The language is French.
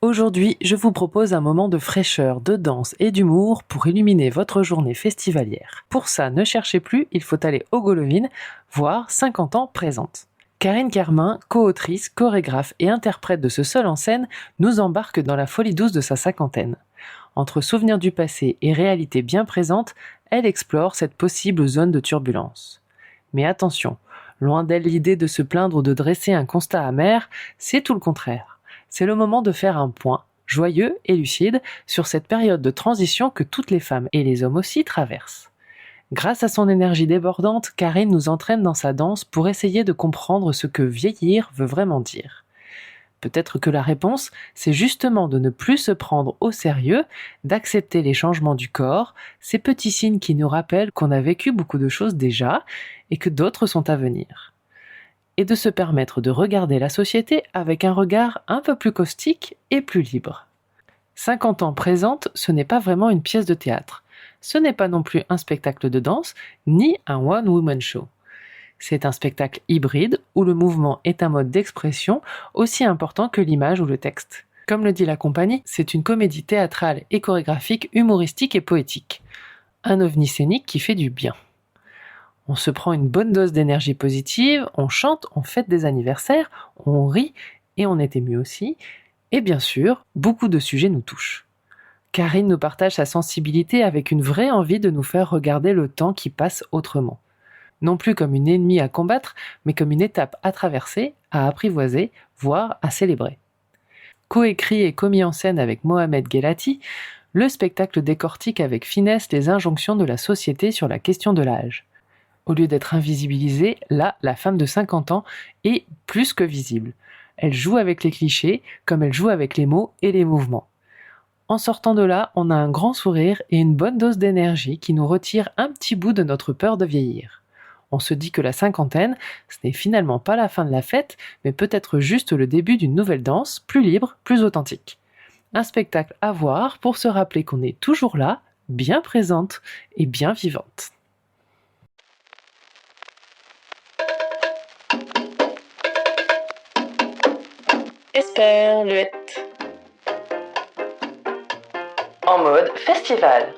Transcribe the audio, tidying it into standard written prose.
Aujourd'hui, je vous propose un moment de fraîcheur, de danse et d'humour pour illuminer votre journée festivalière. Pour ça, ne cherchez plus, il faut aller au Golovin, voir 50 ans présente. Karine Carmin, co-autrice, chorégraphe et interprète de ce seul en scène, nous embarque dans la folie douce de sa cinquantaine. Entre souvenirs du passé et réalité bien présente, elle explore cette possible zone de turbulence. Mais attention, loin d'elle l'idée de se plaindre ou de dresser un constat amer, c'est tout le contraire. C'est le moment de faire un point, joyeux et lucide, sur cette période de transition que toutes les femmes et les hommes aussi traversent. Grâce à son énergie débordante, Karine nous entraîne dans sa danse pour essayer de comprendre ce que vieillir veut vraiment dire. Peut-être que la réponse, c'est justement de ne plus se prendre au sérieux, d'accepter les changements du corps, ces petits signes qui nous rappellent qu'on a vécu beaucoup de choses déjà et que d'autres sont à venir. Et de se permettre de regarder la société avec un regard un peu plus caustique et plus libre. 50 ans présente, ce n'est pas vraiment une pièce de théâtre. Ce n'est pas non plus un spectacle de danse, ni un one-woman show. C'est un spectacle hybride où le mouvement est un mode d'expression aussi important que l'image ou le texte. Comme le dit la compagnie, c'est une comédie théâtrale et chorégraphique, humoristique et poétique. Un ovni scénique qui fait du bien. On se prend une bonne dose d'énergie positive, on chante, on fête des anniversaires, on rit et on est ému aussi. Et bien sûr, beaucoup de sujets nous touchent. Karine nous partage sa sensibilité avec une vraie envie de nous faire regarder le temps qui passe autrement. Non plus comme une ennemie à combattre, mais comme une étape à traverser, à apprivoiser, voire à célébrer. Coécrit et commis en scène avec Mohamed Guelati, le spectacle décortique avec finesse les injonctions de la société sur la question de l'âge. Au lieu d'être invisibilisée, là, la femme de 50 ans est plus que visible. Elle joue avec les clichés, comme elle joue avec les mots et les mouvements. En sortant de là, on a un grand sourire et une bonne dose d'énergie qui nous retire un petit bout de notre peur de vieillir. On se dit que la cinquantaine, ce n'est finalement pas la fin de la fête, mais peut-être juste le début d'une nouvelle danse, plus libre, plus authentique. Un spectacle à voir pour se rappeler qu'on est toujours là, bien présente et bien vivante. Esperluette. En mode festival.